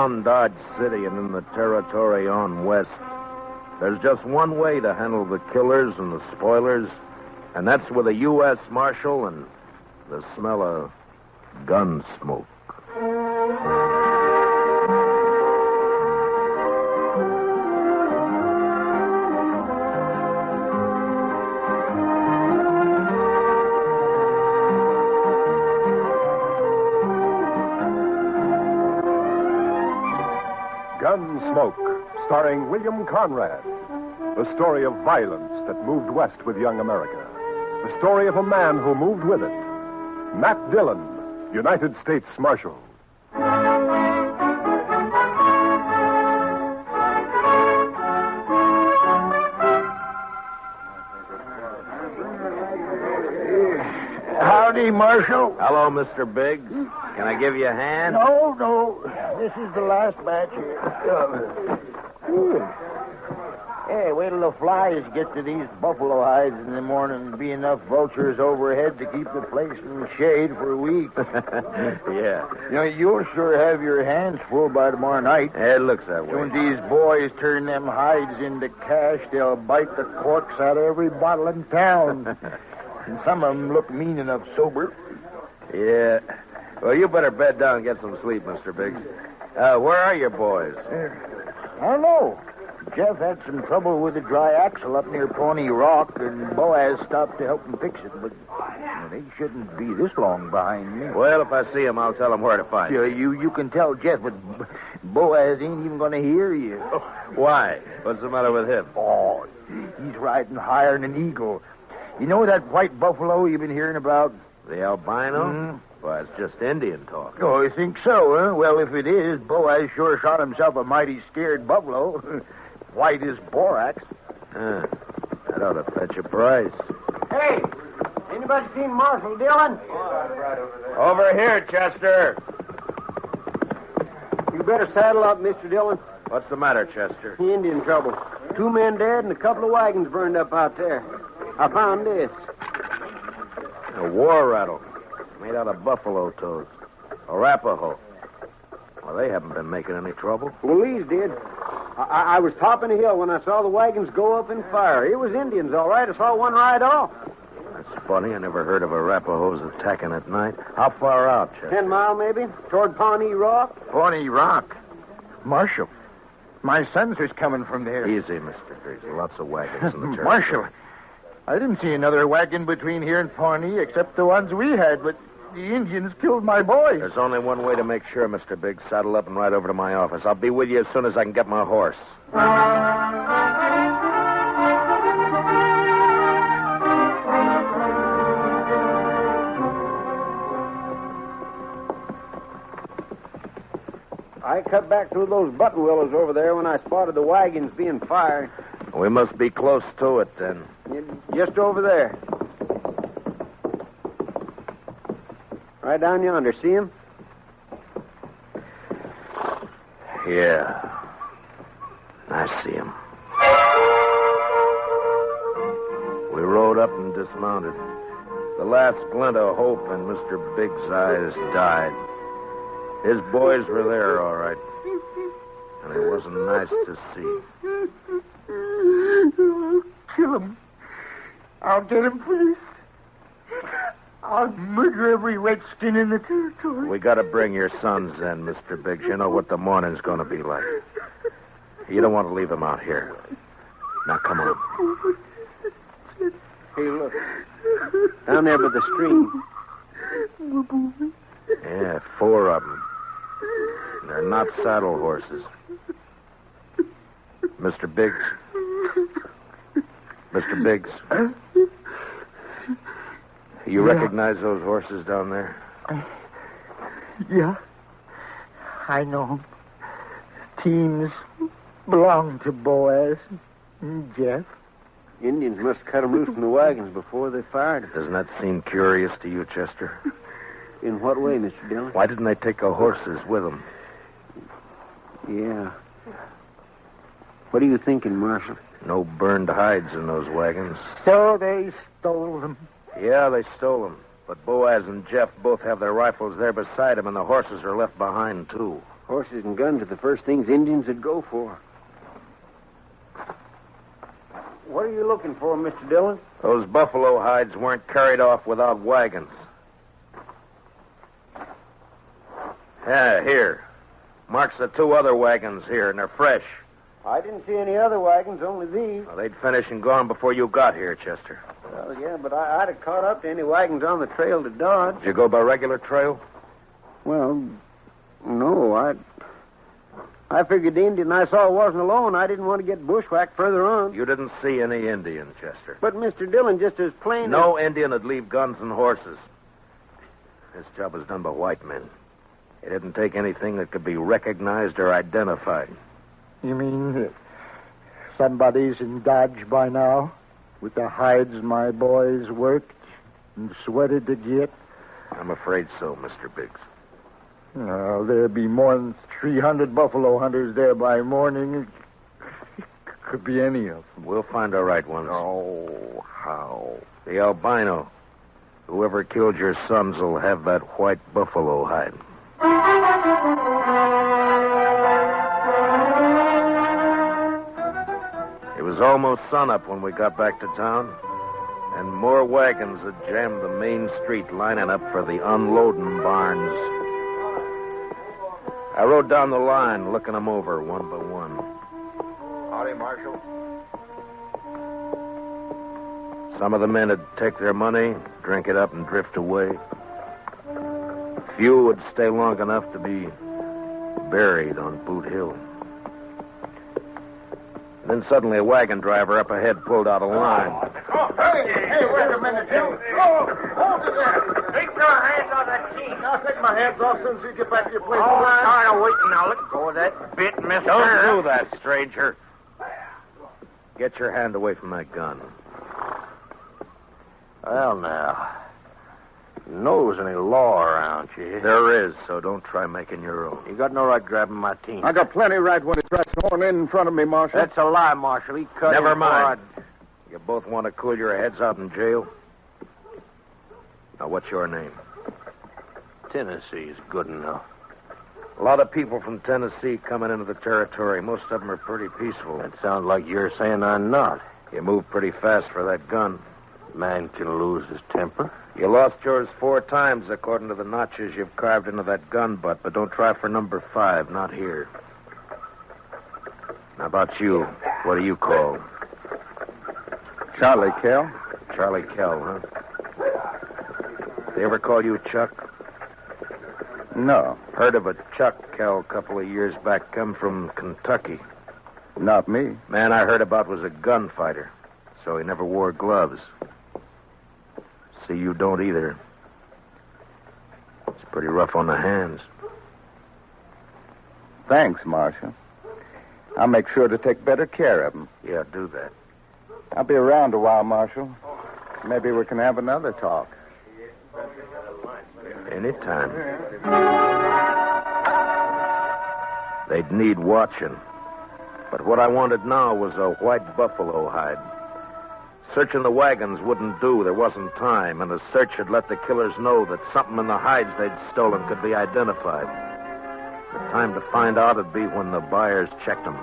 around Dodge City and in the territory on west, there's just one way to handle the killers and the spoilers, and that's with a U.S. Marshal and the smell of gun smoke. Gunsmoke, starring William Conrad. The story of violence that moved west with young America. The story of a man who moved with it. Matt Dillon, United States Marshal. Howdy, Marshal. Hello, Mr. Biggs. Can I give you a hand? No. This is the last batch here. Hey, wait till the flies get to these buffalo hides in the morning and be enough vultures overhead to keep the place in the shade for a week. Yeah. You'll sure have your hands full by tomorrow night. It looks that way. When these boys turn them hides into cash, they'll bite the corks out of every bottle in town. And some of them look mean enough sober. Yeah. Well, you better bed down and get some sleep, Mr. Biggs. Where are your boys? I don't know. Jeff had some trouble with the dry axle up near Pawnee Rock, and Boaz stopped to help him fix it, but they shouldn't be this long behind me. Well, if I see him, I'll tell him where to find you. You can tell Jeff, but Boaz ain't even going to hear you. Why? What's the matter with him? Oh, he's riding higher than an eagle. You know that white buffalo you've been hearing about? The albino? Mm-hmm. Well, it's just Indian talk. Oh, you think so, huh? Well, if it is, Boaz sure shot himself a mighty scared buffalo. White as borax. That ought to fetch a price. Hey, anybody seen Marshal Dillon? Over here, Chester. You better saddle up, Mr. Dillon. What's the matter, Chester? Indian trouble. 2 men dead and a couple of wagons burned up out there. I found this. A war rattle made out of buffalo toes. Arapaho. Well, they haven't been making any trouble. Well, these did. I was topping a hill when I saw the wagons go up in fire. It was Indians, all right. I saw one ride off. That's funny. I never heard of Arapahos attacking at night. How far out, Chester? 10 mile, maybe, toward Pawnee Rock. Pawnee Rock? Marshal, my sons was coming from there. Easy, Mr. Biggs. Lots of wagons in the territory. Marshal, I didn't see another wagon between here and Pawnee except the ones we had, but the Indians killed my boys. There's only one way to make sure, Mr. Biggs. Saddle up and ride over to my office. I'll be with you as soon as I can get my horse. I cut back through those button willows over there when I spotted the wagons being fired. We must be close to it, then. Just over there. Right down yonder. See him? Yeah. I see him. We rode up and dismounted. The last glint of hope in Mr. Biggs' eyes died. His boys were there, all right. And it wasn't nice to see. I'll kill him. I'll get him for this. I'll murder every redskin in the territory. We got to bring your sons in, Mr. Biggs. You know what the morning's going to be like. You don't want to leave them out here. Now, come on. Hey, look. Down there by the stream. Yeah, 4 of them. They're not saddle horses. Mr. Biggs. Mr. Biggs. You recognize those horses down there? Yeah. I know them. Teams belong to Boaz and Jeff. Indians must cut them loose from the wagons before they fired. Doesn't that seem curious to you, Chester? In what way, Mr. Dillon? Why didn't they take the horses with them? Yeah. What are you thinking, Marshal? No burned hides in those wagons. So they stole them. Yeah, they stole them. But Boaz and Jeff both have their rifles there beside them, and the horses are left behind, too. Horses and guns are the first things Indians would go for. What are you looking for, Mr. Dillon? Those buffalo hides weren't carried off without wagons. Yeah, here. Marks the 2 other wagons here, and they're fresh. I didn't see any other wagons, only these. Well, they'd finished and gone before you got here, Chester. Well, yeah, but I'd have caught up to any wagons on the trail to Dodge. Did you go by regular trail? Well, no, I figured the Indian I saw wasn't alone. I didn't want to get bushwhacked further on. You didn't see any Indian, Chester. But, Mr. Dillon, just as plain No Indian would leave guns and horses. This job was done by white men. It didn't take anything that could be recognized or identified. You mean somebody's in Dodge by now? With the hides my boys worked and sweated to get? I'm afraid so, Mr. Biggs. Well, there'd be more than 300 buffalo hunters there by morning. It could be any of them. We'll find the right ones. Oh, how? The albino. Whoever killed your sons will have that white buffalo hide. It was almost sunup when we got back to town, and more wagons had jammed the main street lining up for the unloading barns. I rode down the line, looking them over one by one. Howdy, Marshal. Some of the men would take their money, drink it up, and drift away. Few would stay long enough to be buried on Boot Hill. Then suddenly a wagon driver up ahead pulled out a line. Oh, hey, wait a minute, Jim. Oh, hold it there. Take your hands on that key. I'll take my hands off as soon as you get back to your place. Oh, I'm tired of waiting now. Let go of that bit, mister. Don't do that, stranger. Get your hand away from that gun. Well, now, knows any law around you. There is, so don't try making your own. You got no right grabbing my team. I got plenty right when it tries to horn in front of me, Marshal. That's a lie, Marshal. He cut Never him mind. before You both want to cool your heads out in jail? Now, what's your name? Tennessee's good enough. A lot of people from Tennessee coming into the territory. Most of them are pretty peaceful. That sounds like you're saying I'm not. You move pretty fast for that gun. Man can lose his temper. You lost yours 4 times, according to the notches you've carved into that gun butt, but don't try for number 5, not here. How about you? What do you call? Charlie Kell. Charlie Kell, huh? They ever call you Chuck? No, Heard of a Chuck Kell a couple of years back, come from Kentucky. not me. Man I heard about was a gunfighter, so he never wore gloves. See, you don't either. It's pretty rough on the hands. Thanks, Marshal. I'll make sure to take better care of them. Yeah, do that. I'll be around a while, Marshal. Maybe we can have another talk. Anytime. They'd need watching. But what I wanted now was a white buffalo hide. Searching the wagons wouldn't do. There wasn't time, and a search had let the killers know that something in the hides they'd stolen could be identified. The time to find out would be when the buyers checked them.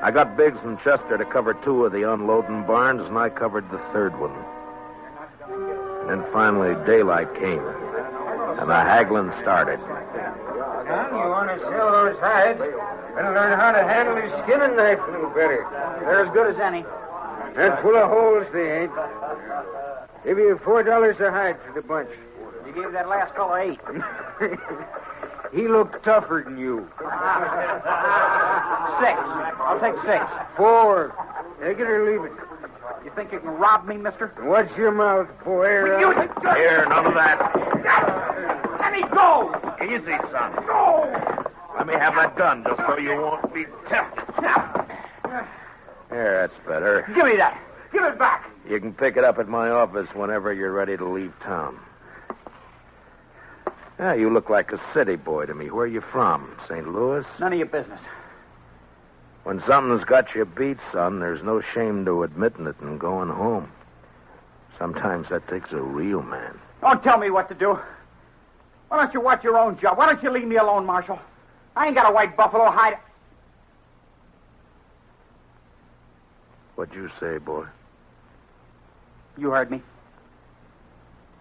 I got Biggs and Chester to cover 2 of the unloading barns, and I covered the 3rd one. And then finally daylight came, and the haggling started. Son, you want to sell those hides? Better learn how to handle your skinning knife a little better. They're as good as any. And full of holes, they ain't. Give you $4 a hide for the bunch. You gave that last fellow 8. He looked tougher than you. 6. I'll take 6. 4. Take it or leave it. You think you can rob me, mister? Watch your mouth, boy. Here, none of that. Let me go! Easy, son. Go! Let me have that gun just so you won't be tempted. Here, that's better. Give me that. Give it back. You can pick it up at my office whenever you're ready to leave town. Yeah, you look like a city boy to me. Where are you from? St. Louis? None of your business. When something's got you beat, son, there's no shame to admitting it and going home. Sometimes that takes a real man. Don't tell me what to do. Why don't you watch your own job? Why don't you leave me alone, Marshal? I ain't got a white buffalo hide. What'd you say, boy? You heard me.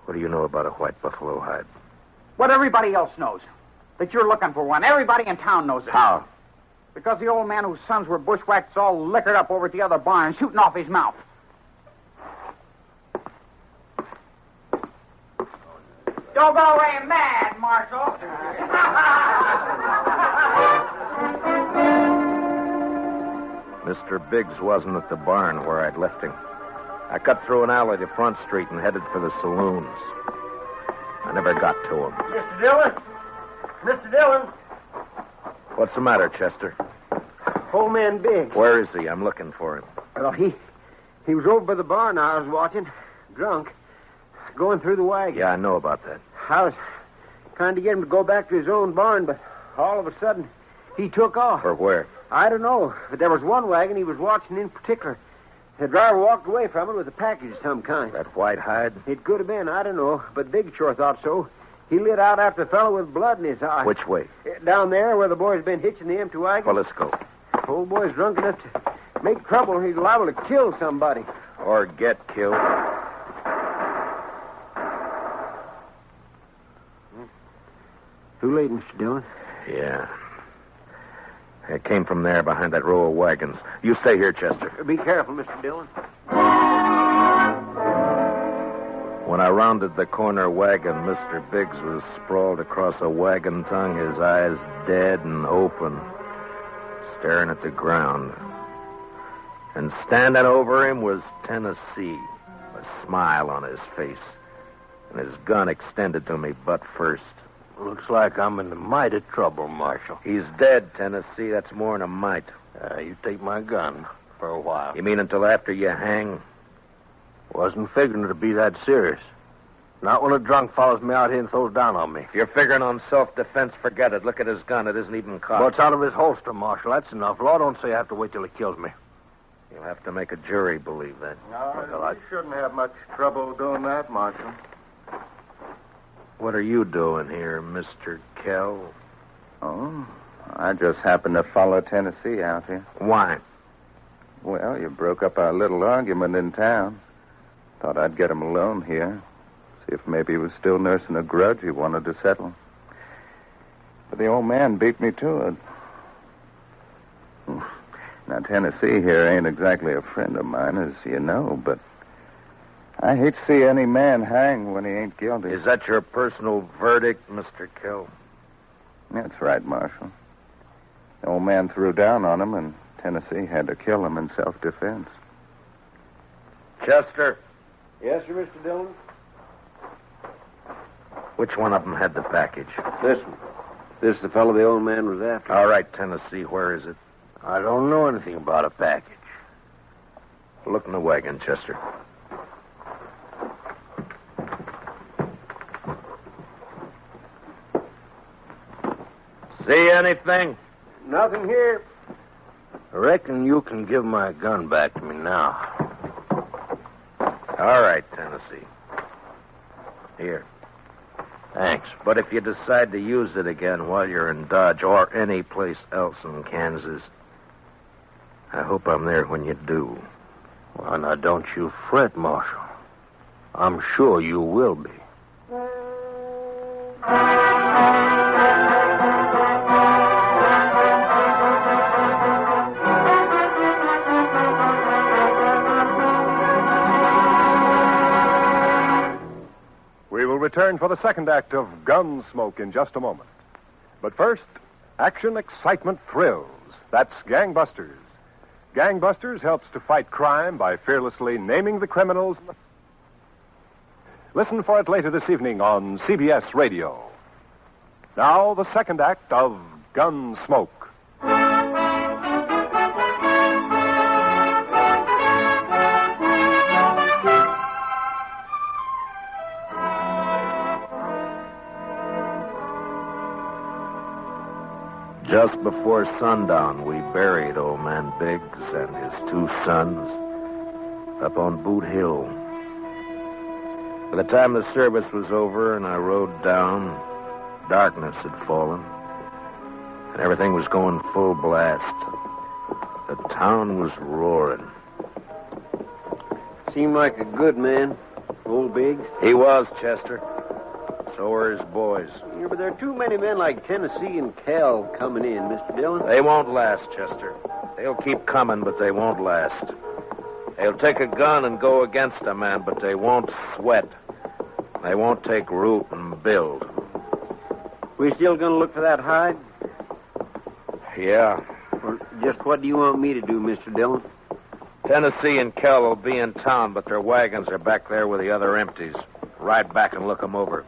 What do you know about a white buffalo hide? What everybody else knows. That you're looking for one. Everybody in town knows it. How? Because the old man whose sons were bushwhacked all liquored up over at the other barn, shooting off his mouth. Don't go away mad, Marshal. Mr. Biggs wasn't at the barn where I'd left him. I cut through an alley to Front Street and headed for the saloons. I never got to him. Mr. Dillon? Mr. Dillon? What's the matter, Chester? Old man Biggs. Where is he? I'm looking for him. Well, he was over by the barn I was watching, drunk, going through the wagon. Yeah, I know about that. I was trying to get him to go back to his own barn, but all of a sudden, he took off. For where? I don't know, but there was one wagon he was watching in particular. The driver walked away from it with a package of some kind. That white hide? It could have been, I don't know, but Big sure thought so. He lit out after a fellow with blood in his eye. Which way? Down there where the boy's been hitching the empty wagon. Well, let's go. Old boy's drunk enough to make trouble. He's liable to kill somebody. Or get killed. Too late, Mr. Dillon. Yeah. It came from there behind that row of wagons. You stay here, Chester. Be careful, Mr. Dillon. When I rounded the corner wagon, Mr. Biggs was sprawled across a wagon tongue, his eyes dead and open, staring at the ground. And standing over him was Tennessee, a smile on his face, and his gun extended to me butt first. Looks like I'm in the mite of trouble, Marshal. He's dead, Tennessee. That's more than a mite. You take my gun for a while. You mean until after you hang? Wasn't figuring it'd be that serious. Not when a drunk follows me out here and throws down on me. If you're figuring on self-defense, forget it. Look at his gun. It isn't even cocked. Well, it's out of his holster, Marshal. That's enough. Law don't say I have to wait till he kills me. You'll have to make a jury believe that. No, you shouldn't have much trouble doing that, Marshal. What are you doing here, Mr. Kell? Oh, I just happened to follow Tennessee out here. Why? Well, you broke up our little argument in town. Thought I'd get him alone here. See if maybe he was still nursing a grudge he wanted to settle. But the old man beat me to it. Now, Tennessee here ain't exactly a friend of mine, as you know, but I hate to see any man hang when he ain't guilty. Is that your personal verdict, Mr. Kell? That's right, Marshal. The old man threw down on him, and Tennessee had to kill him in self-defense. Chester, Yes, sir, Mr. Dillon? which one of them had the package? This one. This is the fellow the old man was after. All right, Tennessee, where is it? I don't know anything about a package. Look in the wagon, Chester. See anything? Nothing here. I reckon you can give my gun back to me now. All right, Tennessee. Here. Thanks. But if you decide to use it again while you're in Dodge or any place else in Kansas, I hope I'm there when you do. Well, now, don't you fret, Marshal. I'm sure you will be. We will return for the second act of Gunsmoke in just a moment. But first, action, excitement, thrills. That's Gangbusters. Gangbusters helps to fight crime by fearlessly naming the criminals. Listen for it later this evening on CBS Radio. Now, the second act of Gunsmoke. Just before sundown, we buried old man Biggs and his two sons up on Boot Hill. By the time the service was over and I rode down, darkness had fallen, and everything was going full blast. The town was roaring. Seemed like a good man, old Biggs. He was, Chester. So were his boys. Yeah, but there are too many men like Tennessee and Cal coming in, Mr. Dillon. They won't last, Chester. They'll keep coming, but they won't last. They'll take a gun and go against a man, but they won't sweat. They won't take root and build. We still going to look for that hide? Yeah. Or just what do you want me to do, Mr. Dillon? Tennessee and Kell will be in town, but their wagons are back there with the other empties. Ride back and look them over.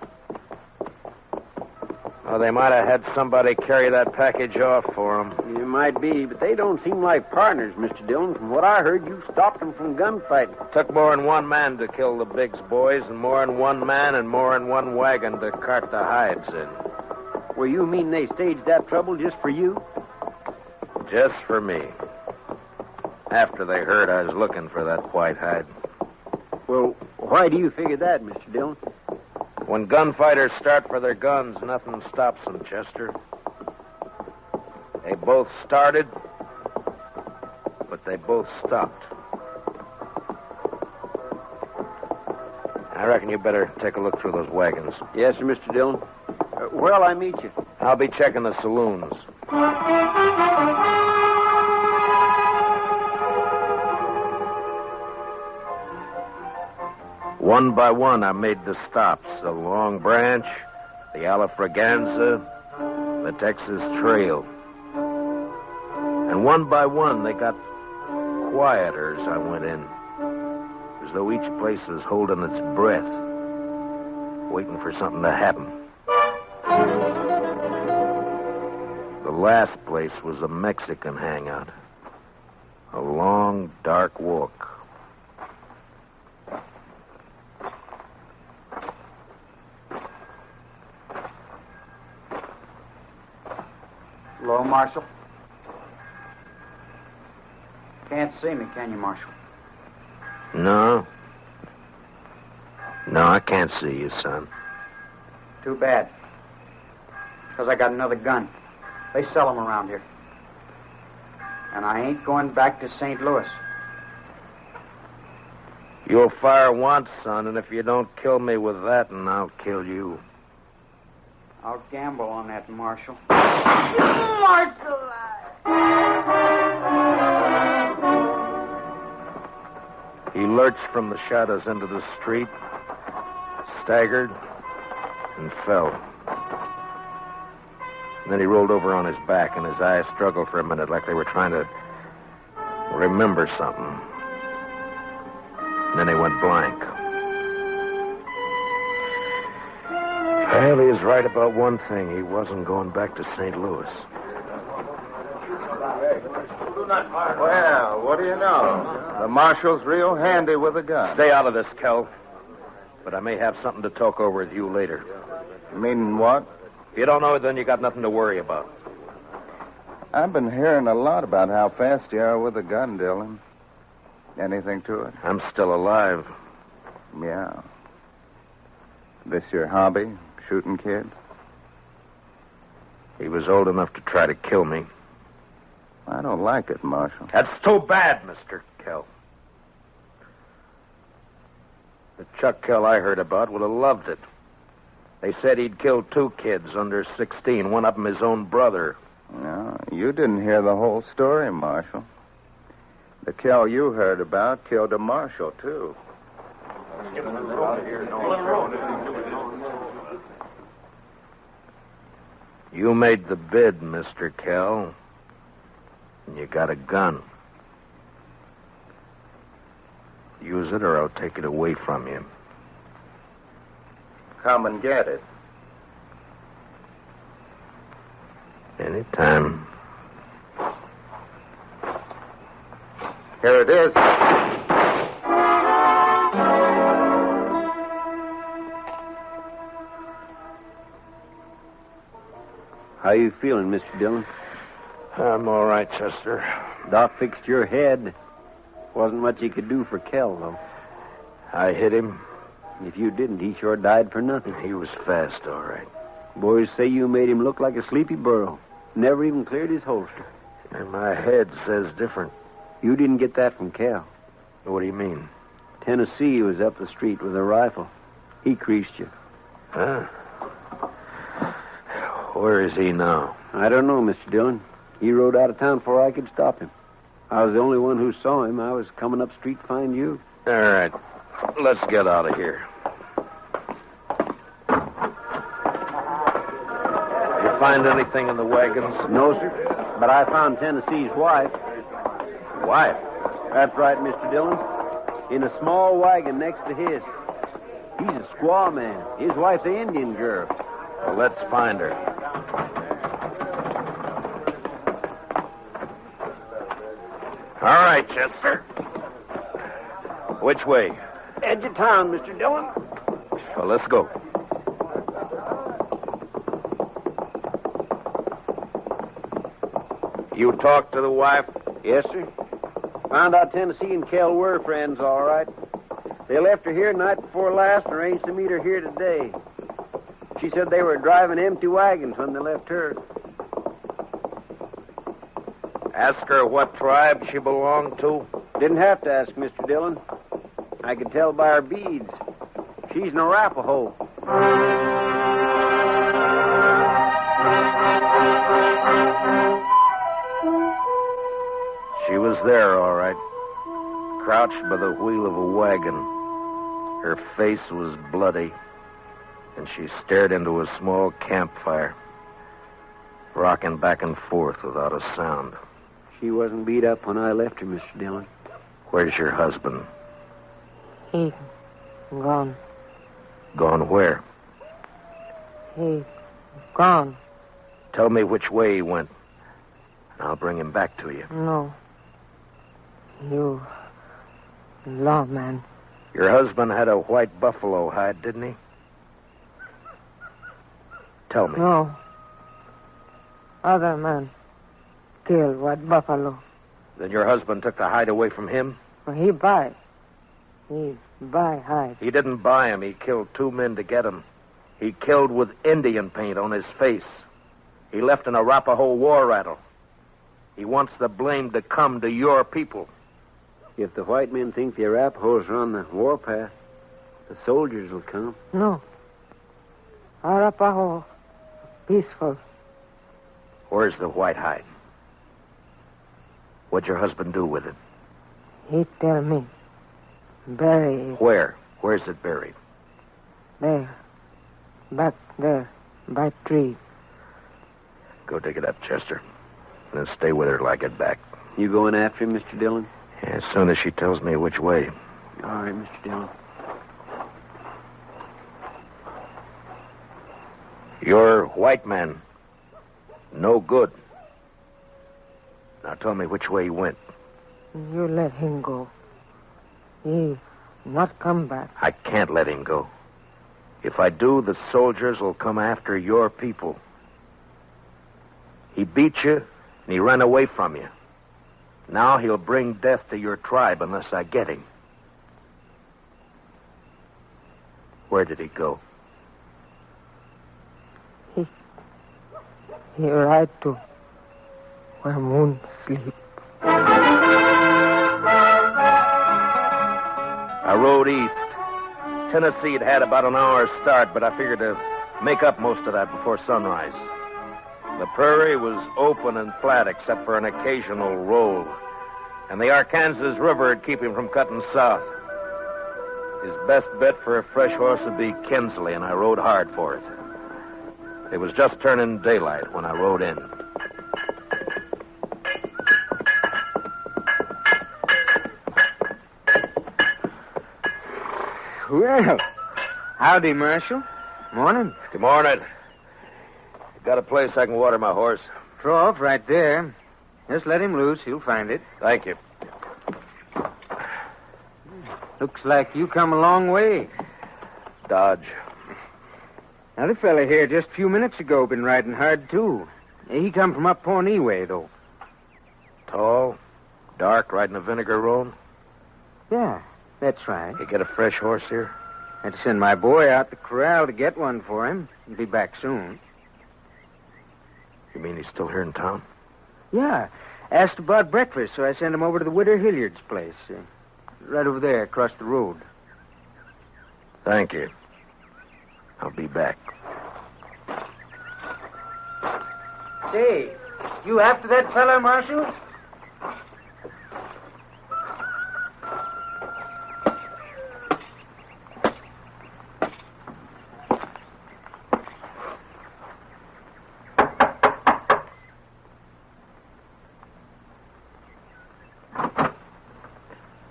Well, they might have had somebody carry that package off for them. It might be, but they don't seem like partners, Mr. Dillon. From what I heard, you stopped them from gunfighting. Took more than one man to kill the Biggs boys, and more than one man and more than one wagon to cart the hides in. Well, you mean they staged that trouble just for you? Just for me. After they heard I was looking for that white hide. Well, why do you figure that, Mr. Dillon? When gunfighters start for their guns, nothing stops them, Chester. They both started, but they both stopped. I reckon you better take a look through those wagons. Yes, sir, Mr. Dillon. Where'll I meet you? I'll be checking the saloons. One by one, I made the stops. The Long Branch, the Alafraganza, the Texas Trail. And one by one, they got quieter as I went in. As though each place was holding its breath, waiting for something to happen. The last place was a Mexican hangout. A long, dark walk. Hello, Marshal. Can't see me, can you, Marshal? No. No, I can't see you, son. Too bad. Because I got another gun. They sell them around here. And I ain't going back to St. Louis. You'll fire once, son, and if you don't kill me with that, and I'll kill you. I'll gamble on that, Marshal. Marshal! He lurched from the shadows into the street, staggered, and fell. And then he rolled over on his back, and his eyes struggled for a minute like they were trying to remember something. And then he went blank. Well, he was right about one thing. He wasn't going back to St. Louis. Well, what do you know? The marshal's real handy with a gun. Stay out of this, Kel. But I may have something to talk over with you later. You mean what? If you don't know it, then you got nothing to worry about. I've been hearing a lot about how fast you are with a gun, Dillon. Anything to it? I'm still alive. Yeah. This your hobby, shooting kids? He was old enough to try to kill me. I don't like it, Marshal. That's too bad, Mr. Kell. The Chuck Kell I heard about would have loved it. They said he'd killed 2 kids under 16, one of them his own brother. No, you didn't hear the whole story, Marshal. The Kell you heard about killed a marshal, too. You made the bid, Mr. Kell. And you got a gun. Use it or I'll take it away from you. Come and get it. Anytime. Here it is. How you feeling, Mr. Dillon? I'm all right, Chester. Doc fixed your head. Wasn't much he could do for Kell, though. I hit him. If you didn't, he sure died for nothing. He was fast, all right. Boys say you made him look like a sleepy burro. Never even cleared his holster. And my head says different. You didn't get that from Cal. What do you mean? Tennessee was up the street with a rifle. He creased you. Huh? Where is he now? I don't know, Mr. Dillon. He rode out of town before I could stop him. I was the only one who saw him. I was coming up street to find you. All right. Let's get out of here. Did you find anything in the wagons? No, sir. But I found Tennessee's wife. Wife? That's right, Mr. Dillon. In a small wagon next to his. He's a squaw man. His wife's an Indian girl. Well, let's find her. All right, Chester. Which way? Edge of town, Mr. Dillon. Well, let's go. You talked to the wife? Yes, sir. Found out Tennessee and Kel were friends, all right. They left her here night before last and arranged to meet her here today. She said they were driving empty wagons when they left her. Ask her what tribe she belonged to? Didn't have to ask, Mr. Dillon. I could tell by her beads. She's an Arapaho. She was there, all right. Crouched by the wheel of a wagon. Her face was bloody, and she stared into a small campfire, rocking back and forth without a sound. She wasn't beat up when I left her, Mr. Dillon. Where's your husband? He gone. Gone where? He gone. Tell me which way he went, and I'll bring him back to you. No. You lawman. Your husband had a white buffalo hide, didn't he? Tell me. No. Other man killed white buffalo. Then your husband took the hide away from him? Well, he buy. He buy hide. He didn't buy him. He killed 2 men to get him. He killed with Indian paint on his face. He left an Arapaho war rattle. He wants the blame to come to your people. If the white men think the Arapahoes are on the warpath, the soldiers will come. No. Arapaho, peaceful. Where's the white hide? What'd your husband do with it? He tell me. Bury it. Where? Where's it buried? There. Back there. By tree. Go dig it up, Chester. And then stay with her till I get back. You going after him, Mr. Dillon? As soon as she tells me which way. All right, Mr. Dillon. You're white man. No good. Now tell me which way he went. You let him go. He not come back. I can't let him go. If I do, the soldiers will come after your people. He beat you, and he ran away from you. Now he'll bring death to your tribe unless I get him. Where did he go? He ride to where moon sleep. I rode east. Tennessee had about an hour's start, but I figured to make up most of that before sunrise. The prairie was open and flat except for an occasional roll, and the Arkansas River would keep him from cutting south. His best bet for a fresh horse would be Kinsley, and I rode hard for it. It was just turning daylight when I rode in. Well, howdy, Marshal. Morning. Good morning. Got a place I can water my horse? Trough right there. Just let him loose. He'll find it. Thank you. Looks like you come a long way. Dodge. Another fella here just a few minutes ago been riding hard, too. He come from up Pawnee way, though. Tall, dark, riding a vinegar roan? Yeah, that's right. You get a fresh horse here? Had to send my boy out the corral to get one for him. He'll be back soon. You mean he's still here in town? Yeah. Asked about breakfast, so I sent him over to the widow Hilliard's place. Right over there, across the road. Thank you. I'll be back. Say, you after that fella, Marshal?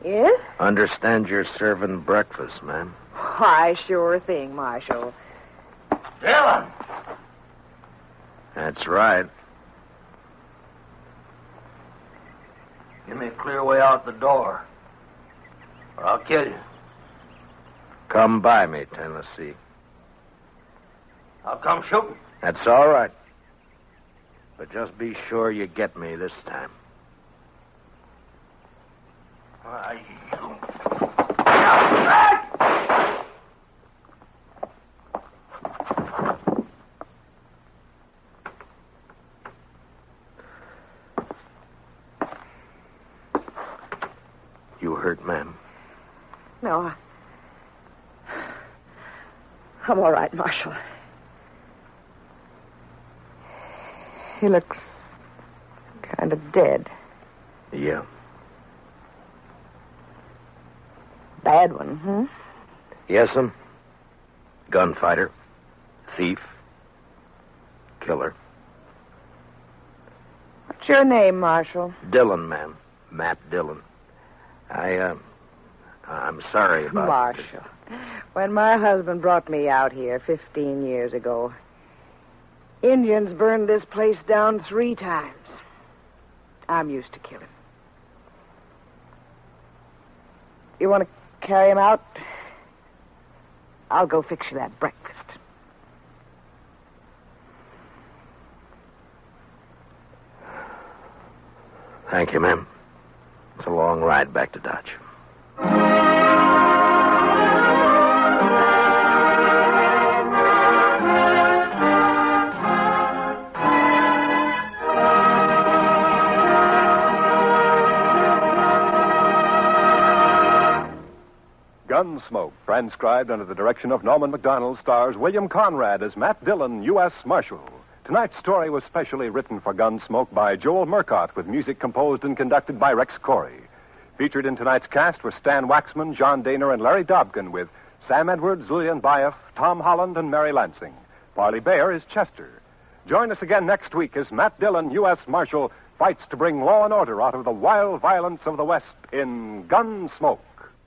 Yes? Understand you're serving breakfast, ma'am. Why, sure thing, Marshal. Dillon! That's right. Give me a clear way out the door, or I'll kill you. Come by me, Tennessee. I'll come shooting. That's all right. But just be sure you get me this time. Why, You hurt, ma'am? No, I'm all right, Marshal. He looks kind of dead. Yeah. Bad one, huh? Yes'm. Gunfighter. Thief. Killer. What's your name, Marshal? Dillon, ma'am. Matt Dillon. I'm sorry about... Marshal. When my husband brought me out here 15 years ago, Indians burned this place down 3 times. I'm used to killing. You want to carry him out? I'll go fix you that breakfast. Thank you, ma'am. It's a long ride back to Dodge. Gunsmoke, transcribed under the direction of Norman MacDonald, stars William Conrad as Matt Dillon, U.S. Marshal. Tonight's story was specially written for Gunsmoke by Joel Murcott, with music composed and conducted by Rex Corey. Featured in tonight's cast were Stan Waxman, John Daner, and Larry Dobkin, with Sam Edwards, Lillian Baeff, Tom Holland, and Mary Lansing. Parley Bayer is Chester. Join us again next week as Matt Dillon, U.S. Marshal, fights to bring law and order out of the wild violence of the West in Gunsmoke.